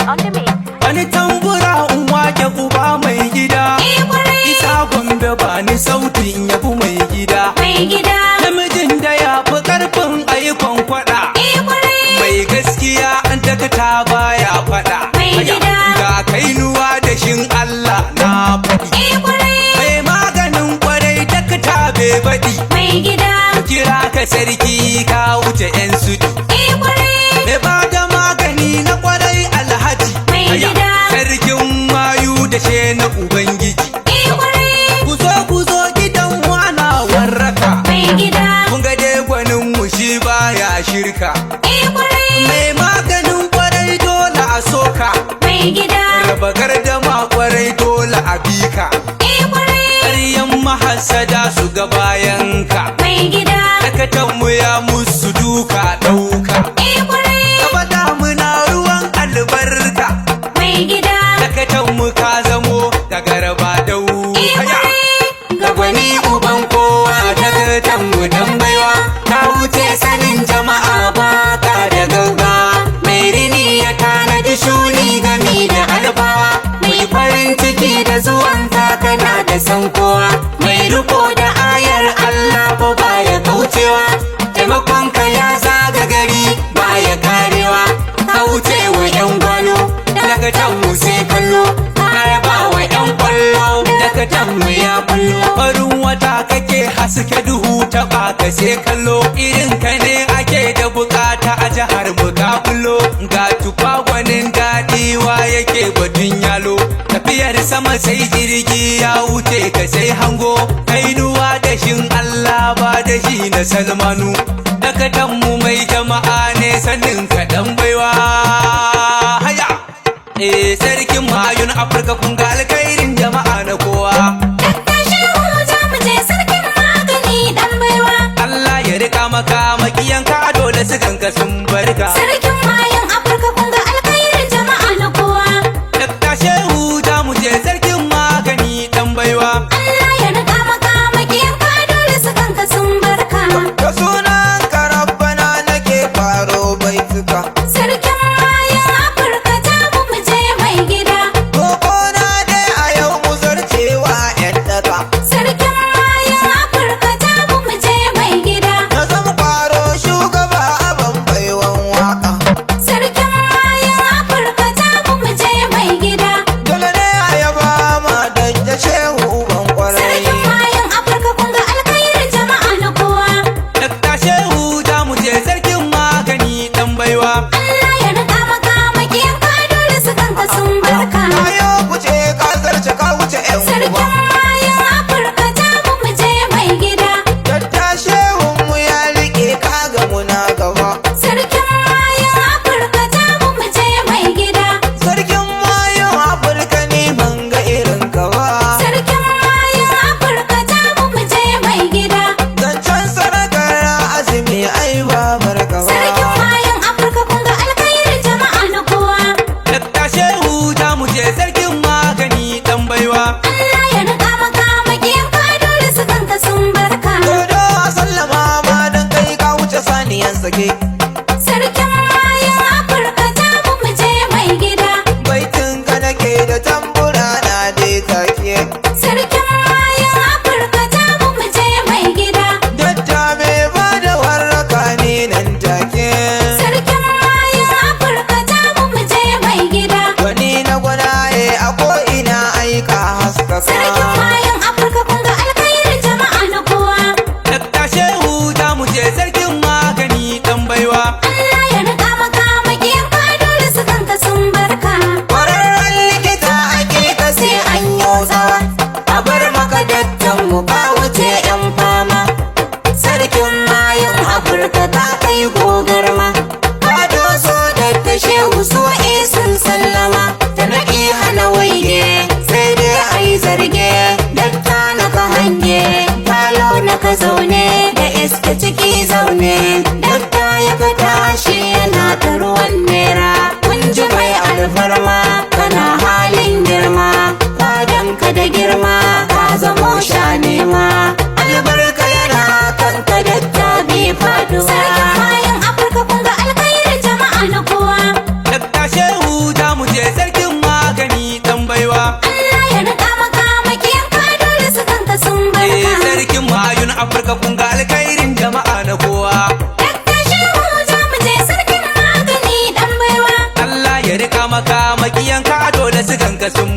on the mix. Wani tambura in wake uba mai gida. Isa Gombe ba ni sautin yabu mai gida. Namijin da ya fi karfin aikon kwada. Mai gaskiya an dakata baya fada. Ga kainuwa da shin Allah na faɗi. Mai maganin kwarai dakata bai faɗi. Kira ka sarki ka wuce 'yan sudi. Mai ba da magani na kwarai alhaji. Sarkin mayu da she na ubangiji. Ku zo gidan wana warraka. Kun ga dai gwanin mu shi baya shirka. Mai maganin kwarai dole a soka. Raba gardama kwarai dole a bika. Ƙaryan mahasada su ga bayanka. Dakatan mu ya musu duka ɗauka. Gaba damuna ruwan albarka. Dakatan mu ka zamo da garba dau. Ga gwani uban kowa dakatan mu dan baiwa. Ka wuce sanin jama'a baka da gauga. Mai rini ya tanadi shuni gami da albawa. Mai farin ciki da zuwan kana da san kowa. Mai riko da ayar Allah ba baya kaucewa. Taimakon ka ya zaga gari baya karewa. Ka wuce wa 'yan gwalo daga can mu sai kallo. Ka ba wa 'yan kwallo daga can mu ya ballo. Farin wata kake haske duhu ta baka sai kallo. Irin ka ne ake da bukata a jihar mu ka bullo. Ga tufa gwanin daɗiwa yake batun yalo. Tafiyar sama sai jirgi ya wuce ka sai hango. Kainuwa da shin Allah ba da shi na Salmanu. Dakatan mu mai jama'a ne sanin kaɗan baiwa. Haya! Sarkin mayun Afirka kun ga alkhairin jama'a na kowa. Allah ya rika maka makiyanka dole su ganka sun barka. Sarkin mayun Afirka kun ga alkhairin jama'a na kowa. Dakta Shehu za mu je sarkin magani dan baiwa. Allah ya rika maka makiyanka dole su ganka sun barka. Da sunan ka rabbana nake faro baituka. Sarkin mayun Afirka ta mu je mai gida. Kokona dai a yau mu zarcewa 'yan daga. Sarkin mayun Afirka ta mu je mai gida. Na zama faro shugaba a bambaiwan waka. Sarkin mayun Afirka ta mu je mai gida. Dole ne a yaba ma da shehu ban kwarai. Sarkin mayun Afirka kun ga alkhairin jama'a na kowa. Dakta Shehu za mu je sarkin magani dan baiwa. Allah ya rika maka makiyanka dole su ganka sun barka. Na yau kuce ka zarce ka wuce 'yan uwa. Sarkin mayun Afirka ta mu je mai gida. Datta shehun mu ya rike ka ga muna gaba. Sarkin mayun Afirka ta mu je mai gida. Sarkin mayun Afirka ne ban ga irin ka ba. Sarkin mayun Afirka ta mu je mai gida. Zancen sarakar azumi ai ba barka ba. Sarkin mayun Afirka kun ga alkhairin jama'a na kowa. Dakta Shehu za mu je sarkin magani dan baiwa. Allah ya rika maka makiyanka dole su ganka sun barka. Dodo a sallama ma dan kai ka wuce saniyan sake. Sarkin mayun Afirka ta mu je mai gida. Baitin ka nake da tambura na dai take. Sarkin mayun Afirka ta mu je mai gida. Datta me ba da warraka ne nan take. Sarkin mayun Afirka ta mu je mai gida. Wani na gwanaye a ko'ina aika haskaka. Sarkin mayun Afirka kun ga alkhairin jama'a na kowa. Dakta Shehu za mu je sarkin magani dan baiwa. Allah ya rika maka makiyanka dole su ganka sun barka. Kwararren likita ake ka sai an yi tsawa. A bar maka dattan mu ka wuce 'yan fama. Sarkin mayun Afirka ta kai gogarma. Ka doso datta shehu so sun sallama. Ta naƙi hana waige sai dai a yi zarge. Datta na ka hange falo na ka zaune da iska ciki zaune. Datta ya ka tashi yana ta ruwan nera. Kun ji mai alfarma kana halin girma. Fadanka da girma ka zamo sha nema. Albarka yana kanka datta bai faduwa. Sarkin mayun Afirka kun ga alkhairin jama'a na kowa. Dakta Shehu za mu je da sukan ka sun